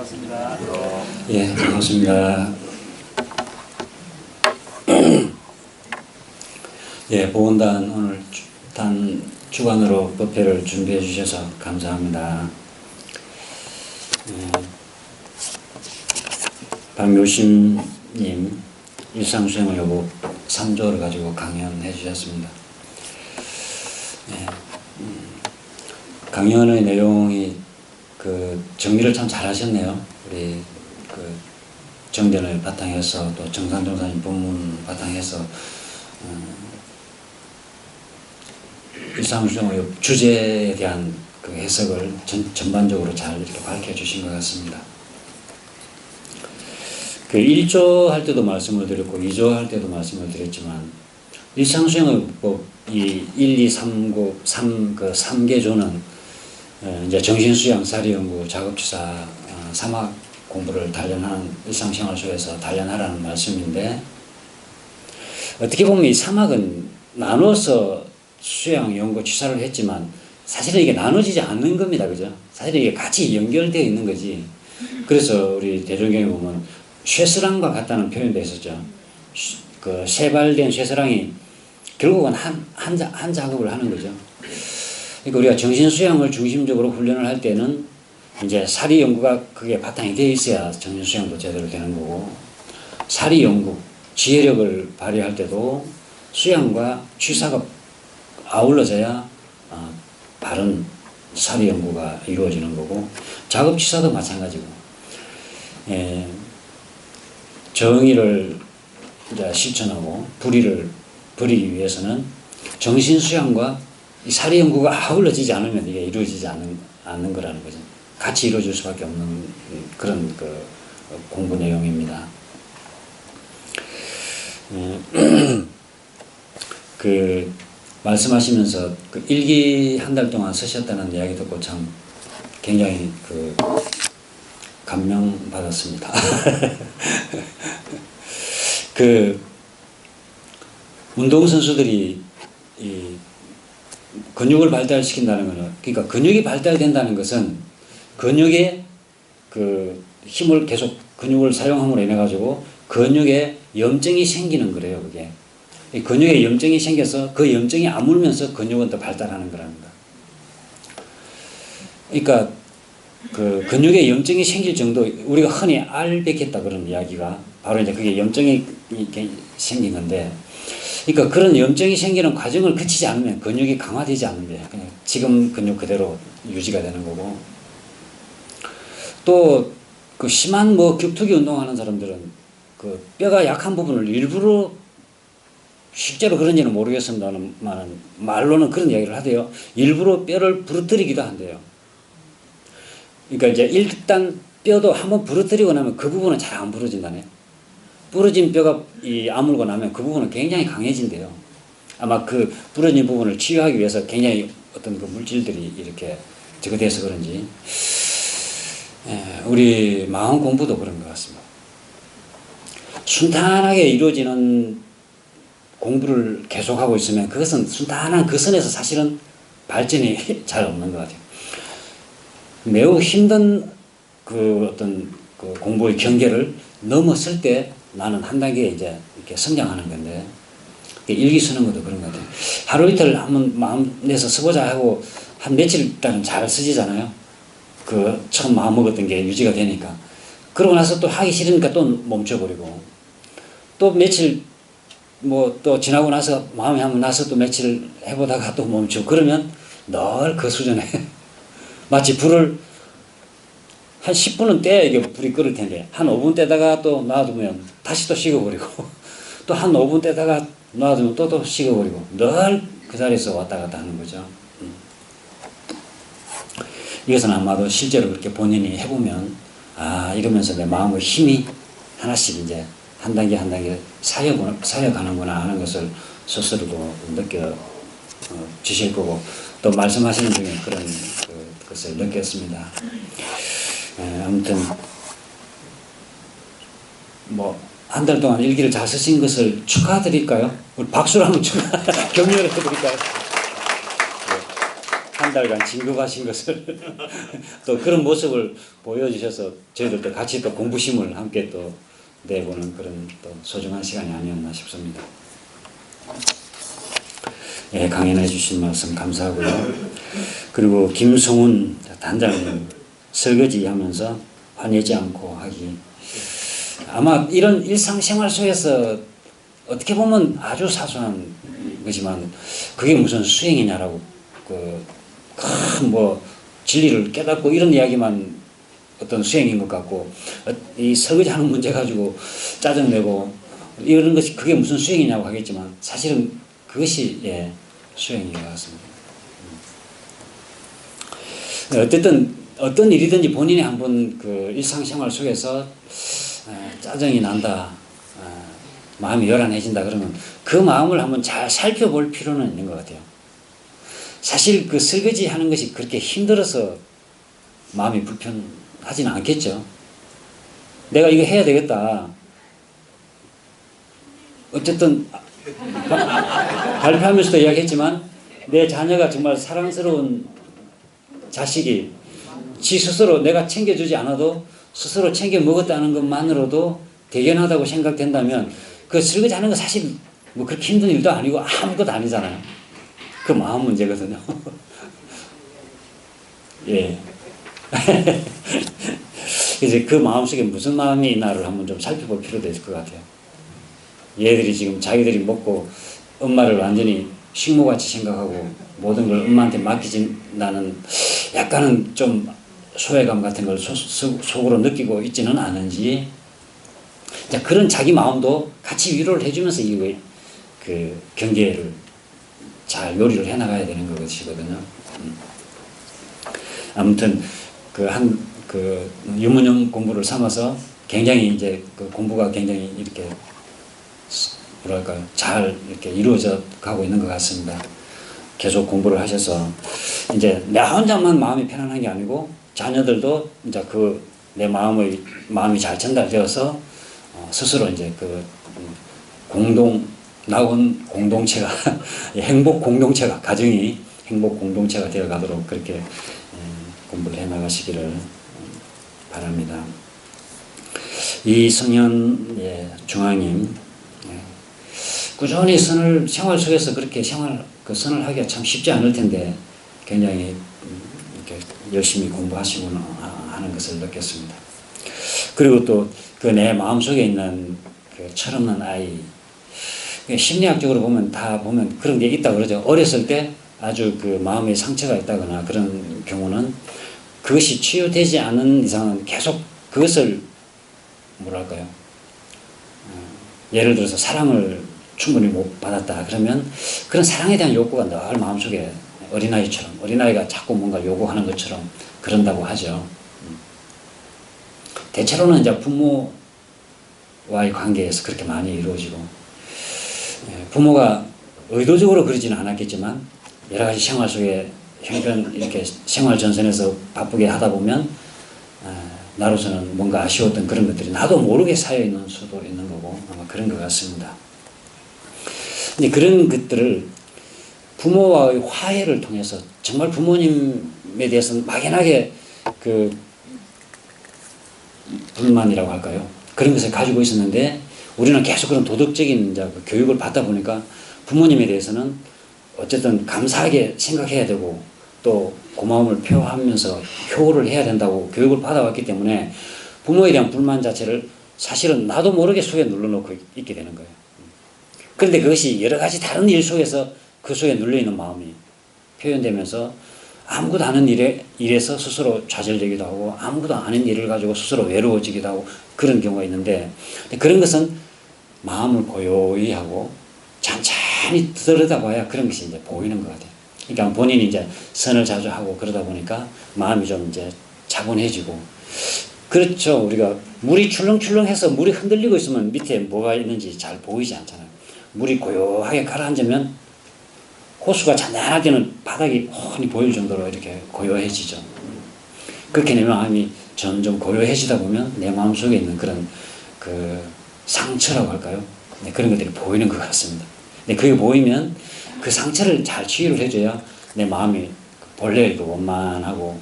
반갑습니다. 예, 반갑습니다. 예, 보건단 오늘 단 주간으로 법회를 준비해 주셔서 감사합니다. 박묘심님 일상수행을 여부 3조를 가지고 강연해 주셨습니다. 예, 강연의 내용이 정리를 참 잘하셨네요. 우리 정전을 바탕해서 또 정상정사님 본문 바탕해서 일상수행의 주제에 대한 그 해석을 전반적으로 잘 이렇게 밝혀주신 것 같습니다. 1조 할 때도 말씀을 드렸고 2조 할 때도 말씀을 드렸지만 일상수행의 법 이 1, 2, 3개 조는 이제 정신수양, 사리연구, 작업치사, 사막 공부를 단련하는 일상생활 속에서 단련하라는 말씀인데, 어떻게 보면 이 사막은 나눠서 수양, 연구, 치사를 했지만 사실은 이게 나눠지지 않는 겁니다. 그죠? 사실 이게 같이 연결되어 있는 거지. 그래서 우리 대종경에 보면 쇠스랑과 같다는 표현도 있었죠. 그 세발된 쇠스랑이 결국은 한 작업을 하는 거죠. 그러니까 우리가 정신수양을 중심적으로 훈련을 할 때는 이제 사리 연구가 그게 바탕이 되어 있어야 정신수양도 제대로 되는 거고, 사리 연구, 지혜력을 발휘할 때도 수양과 취사가 아울러져야 바른 사리 연구가 이루어지는 거고, 작업치사도 마찬가지고, 정의를 이제 실천하고 불의를 버리기 위해서는 정신수양과 이 사리 연구가 아울러지지 않으면 이게 이루어지지 않는 거라는 거죠. 같이 이루어질 수밖에 없는 그런 공부 내용입니다. 말씀하시면서 일기 한 달 동안 쓰셨다는 이야기 듣고 참 굉장히 감명받았습니다. 운동선수들이 이 근육을 발달시킨다는 것은, 그러니까 근육이 발달된다는 것은 근육에 힘을 계속 근육을 사용함으로 인해 가지고 근육에 염증이 생기는 거래요. 그게 이 근육에 염증이 생겨서 그 염증이 아물면서 근육은 더 발달하는 거랍니다. 그러니까 근육에 염증이 생길 정도, 우리가 흔히 알백했다 그런 이야기가 바로 이제 그게 염증이 생긴 건데, 그러니까 그런 염증이 생기는 과정을 거치지 않으면 근육이 강화되지 않는 거예요. 그냥 지금 근육 그대로 유지가 되는 거고, 또 심한 격투기 운동하는 사람들은 뼈가 약한 부분을 일부러, 실제로 그런지는 모르겠습니다만 말로는 그런 이야기를 하대요. 일부러 뼈를 부러뜨리기도 한대요. 그러니까 이제 일단 뼈도 한번 부러뜨리고 나면 그 부분은 잘 안 부러진다네. 부러진 뼈가 아물고 나면 그 부분은 굉장히 강해진대요. 아마 그 부러진 부분을 치유하기 위해서 굉장히 어떤 물질들이 이렇게 저거돼서 그런지, 우리 마음 공부도 그런 것 같습니다. 순탄하게 이루어지는 공부를 계속하고 있으면 그것은 순탄한 그 선에서 사실은 발전이 잘 없는 것 같아요. 매우 힘든 어떤 공부의 경계를 넘었을 때 나는 한 단계 이제 이렇게 성장하는 건데, 일기 쓰는 것도 그런 것 같아요. 하루 이틀 한번 마음 내서 써보자 하고 한 며칠 일단은 잘 쓰지잖아요. 처음 마음 먹었던 게 유지가 되니까. 그러고 나서 또 하기 싫으니까 또 멈춰버리고, 또 며칠 또 지나고 나서 마음이 한번 나서 또 며칠 해보다가 또 멈추고, 그러면 늘 그 수준에 마치 불을 한 10분은 떼야 이게 불이 끓을 텐데 한 5분 떼다가 또 놔두면 다시 또 식어버리고 또 한 5분 떼다가 놔두면 또 식어버리고, 늘 그 자리에서 왔다 갔다 하는 거죠. 이것은 아마도 실제로 그렇게 본인이 해보면 이러면서 내 마음의 힘이 하나씩 이제 한 단계 한 단계 쌓여가는구나 하는 것을 스스로도 느껴 주실 거고, 또 말씀하시는 중에 그런 것을 느꼈습니다. 아무튼 한 달 동안 일기를 잘 쓰신 것을 축하드릴까요? 우리 박수로 한번 격려를 해드릴까요? 한 달간 진급하신 것을 또 그런 모습을 보여주셔서 저희들도 같이 또 공부심을 함께 또 내보는 그런 또 소중한 시간이 아니었나 싶습니다. 예, 강연해 주신 말씀 감사하고요. 그리고 김성훈 단장님 설거지 하면서 화내지 않고 하기. 아마 이런 일상생활 속에서 어떻게 보면 아주 사소한 거지만 그게 무슨 수행이냐라고 큰 뭐 진리를 깨닫고 이런 이야기만 어떤 수행인 것 같고 이 설거지 하는 문제 가지고 짜증내고 이런 것이 그게 무슨 수행이냐고 하겠지만 사실은 그것이 예, 수행인 것 같습니다. 어쨌든 어떤 일이든지 본인이 한번 그 일상생활 속에서 짜증이 난다, 마음이 요란해진다 그러면 그 마음을 한번 잘 살펴볼 필요는 있는 것 같아요. 사실 그 설거지 하는 것이 그렇게 힘들어서 마음이 불편하지는 않겠죠. 내가 이거 해야 되겠다. 어쨌든 발표하면서도 이야기했지만 내 자녀가 정말 사랑스러운 자식이 지 스스로 내가 챙겨주지 않아도 스스로 챙겨 먹었다는 것만으로도 대견하다고 생각된다면 그 설거지 하는 거 사실 뭐 그렇게 힘든 일도 아니고 아무것도 아니잖아요. 그 마음 문제거든요. 예. 이제 그 마음속에 무슨 마음이 있나를 한번 좀 살펴볼 필요도 있을 것 같아요. 얘들이 지금 자기들이 먹고 엄마를 완전히 식모같이 생각하고 모든 걸 엄마한테 맡기진다는 약간은 좀 소외감 같은 걸 속으로 느끼고 있지는 않은지 그런 자기 마음도 같이 위로를 해주면서 이 그 경계를 잘 요리를 해나가야 되는 것이거든요. 아무튼 그 유문형 공부를 삼아서 굉장히 이제 그 공부가 굉장히 이렇게 뭐랄까요 잘 이렇게 이루어져 가고 있는 것 같습니다. 계속 공부를 하셔서 이제 나 혼자만 마음이 편안한 게 아니고 자녀들도 이제 그 내 마음이 잘 전달되어서 스스로 이제 그 나온 공동체가 행복 공동체가 가정이 행복 공동체가 되어 가도록 그렇게 공부를 해 나가시기를 바랍니다. 이성현 중앙님 꾸준히 생활 속에서 그렇게 선을 하기가 참 쉽지 않을 텐데 굉장히 이렇게 열심히 공부하시고 하는 것을 느꼈습니다. 그리고 또 그 내 마음속에 있는 그 철없는 아이 심리학적으로 보면 그런 게 있다고 그러죠. 어렸을 때 아주 그 마음에 상처가 있다거나 그런 경우는 그것이 치유되지 않은 이상은 계속 그것을 뭐랄까요. 예를 들어서 사랑을 충분히 못 받았다 그러면 그런 사랑에 대한 욕구가 늘 마음속에 어린아이가 자꾸 뭔가 요구하는 것처럼 그런다고 하죠. 대체로는 이제 부모와의 관계에서 그렇게 많이 이루어지고 부모가 의도적으로 그러지는 않았겠지만 여러 가지 생활 속에 이렇게 생활 전선에서 바쁘게 하다 보면 나로서는 뭔가 아쉬웠던 그런 것들이 나도 모르게 쌓여 있는 수도 있는 거고 아마 그런 것 같습니다. 근데 그런 것들을 부모와의 화해를 통해서 정말 부모님에 대해서는 막연하게 그 불만이라고 할까요? 그런 것을 가지고 있었는데 우리는 계속 그런 도덕적인 그 교육을 받다 보니까 부모님에 대해서는 어쨌든 감사하게 생각해야 되고 또 고마움을 표하면서 효를 해야 된다고 교육을 받아왔기 때문에 부모에 대한 불만 자체를 사실은 나도 모르게 속에 눌러놓고 있게 되는 거예요. 그런데 그것이 여러 가지 다른 일 속에서 그 속에 눌려있는 마음이 표현되면서 아무것도 아는 일에서 스스로 좌절되기도 하고 아무것도 아는 일을 가지고 스스로 외로워지기도 하고 그런 경우가 있는데 그런 것은 마음을 고요히 하고 천천히 들여다봐야 그런 것이 이제 보이는 것 같아요. 그러니까 본인이 이제 선을 자주 하고 그러다 보니까 마음이 좀 이제 차분해지고 그렇죠. 우리가 물이 출렁출렁해서 물이 흔들리고 있으면 밑에 뭐가 있는지 잘 보이지 않잖아요. 물이 고요하게 가라앉으면 호수가 잔잔하게는 바닥이 훤히 보일 정도로 이렇게 고요해지죠. 그렇게 내 마음이 점점 고요해지다 보면 내 마음속에 있는 그런 그 상처라고 할까요? 네, 그런 것들이 보이는 것 같습니다. 근데 그게 보이면 그 상처를 잘 치유를 해줘야 내 마음이 본래의 그 원만하고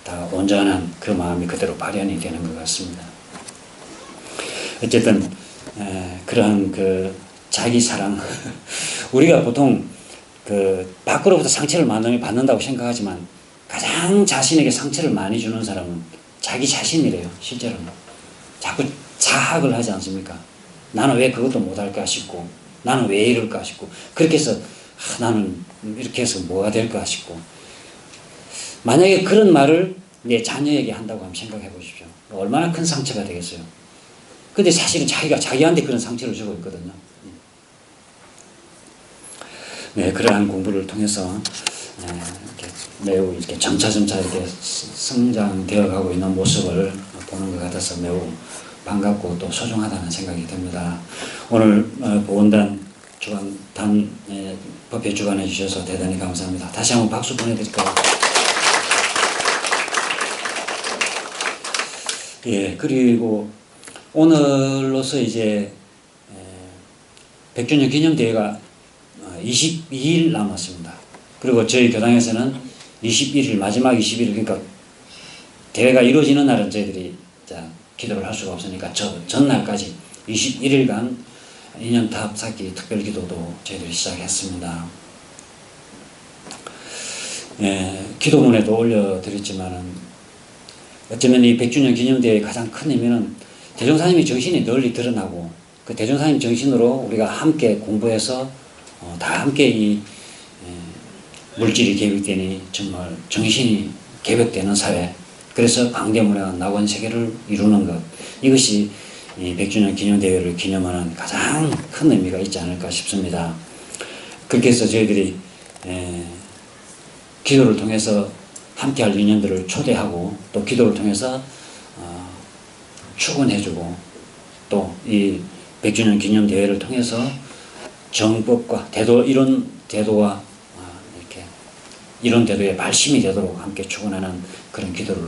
다 온전한 그 마음이 그대로 발현이 되는 것 같습니다. 어쨌든 그러한 그 자기 사랑 우리가 보통 그 밖으로부터 상처를 많이 받는다고 생각하지만 가장 자신에게 상처를 많이 주는 사람은 자기 자신이래요. 실제로는 자꾸 자학을 하지 않습니까? 나는 왜 그것도 못할까 싶고, 나는 왜 이럴까 싶고, 그렇게 해서 나는 이렇게 해서 뭐가 될까 싶고, 만약에 그런 말을 내 자녀에게 한다고 하면 생각해 보십시오. 얼마나 큰 상처가 되겠어요. 근데 사실은 자기가 자기한테 그런 상처를 주고 있거든요. 네, 그러한 공부를 통해서 이렇게 매우 이렇게 점차점차 이렇게 성장되어 가고 있는 모습을 보는 것 같아서 매우 반갑고 또 소중하다는 생각이 듭니다. 오늘 보건단 주관 법회 주관해 주셔서 대단히 감사합니다. 다시 한번 박수 보내드릴까요? 예, 그리고 오늘로서 이제 100주년 기념대회가 22일 남았습니다. 그리고 저희 교당에서는 21일, 마지막 21일, 그러니까 대회가 이루어지는 날은 저희들이 기도를 할 수가 없으니까 전날까지 21일간 인연탑 쌓기 특별 기도도 저희들이 시작했습니다. 기도문에도 올려드렸지만은 어쩌면 이 100주년 기념대회의 가장 큰 의미는 대종사님의 정신이 널리 드러나고 그 대종사님 정신으로 우리가 함께 공부해서 다 함께 이 물질이 개벽되니 정말 정신이 개벽되는 사회, 그래서 광대문화 낙원세계를 이루는 것, 이것이 이 100주년 기념대회를 기념하는 가장 큰 의미가 있지 않을까 싶습니다. 그렇게 해서 저희들이 기도를 통해서 함께할 인연들을 초대하고 또 기도를 통해서 축원해주고 또 이 100주년 기념대회를 통해서 정법과 이런 대도와 이렇게 이런 대도의 발심이 되도록 함께 축원하는 그런 기도를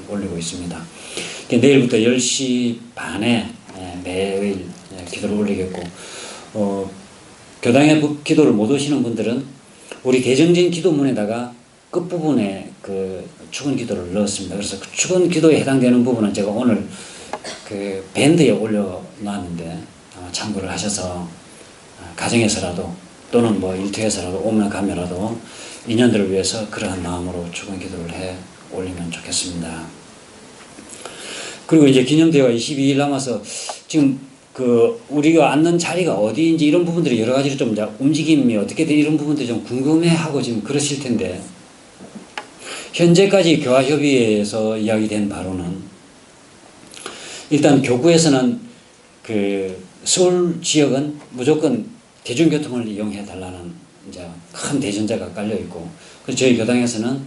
올리고 있습니다. 내일부터 10시 반에 매일 기도를 올리겠고 교당에 기도를 못 오시는 분들은 우리 대정진 기도문에다가 끝부분에 그 축원 기도를 넣었습니다. 그래서 그 축원 기도에 해당되는 부분은 제가 오늘 그 밴드에 올려놨는데 참고를 하셔서 가정에서라도 또는 뭐 일터에서라도 오면 가면라도 인연들을 위해서 그러한 마음으로 축원 기도를 해 올리면 좋겠습니다. 그리고 이제 기념대회가 22일 남아서 지금 그 우리가 앉는 자리가 어디인지 이런 부분들이 여러 가지로 좀 움직임이 어떻게 돼 이런 부분들이 좀 궁금해하고 지금 그러실 텐데, 현재까지 교화협의회에서 이야기된 바로는 일단 교구에서는 그 서울 지역은 무조건 대중교통을 이용해 달라는 이제 큰 대전제가 깔려 있고, 그래서 저희 교당에서는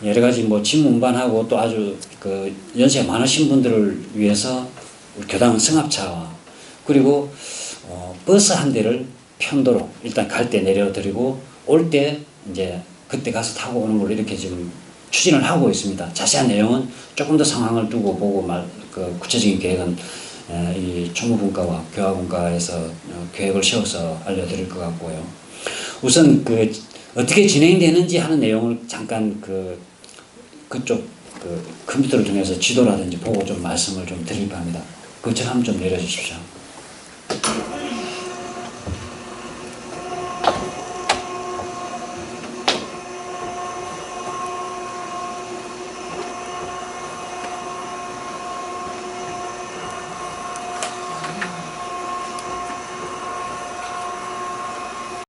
여러 가지 뭐 집문반하고 또 아주 그 연세가 많으신 분들을 위해서 우리 교당 승합차와 그리고 버스 한 대를 편도로 일단 갈 때 내려드리고 올 때 이제 그때 가서 타고 오는 걸로 이렇게 지금 추진을 하고 있습니다. 자세한 내용은 조금 더 상황을 두고 보고 그 구체적인 계획은 이 총무분과와 교화분과에서 계획을 세워서 알려드릴 것 같고요. 우선 그 어떻게 진행되는지 하는 내용을 잠깐 그쪽 그 컴퓨터를 통해서 지도라든지 보고 좀 말씀을 좀 드릴까 합니다. 그것 한번 좀 내려주십시오.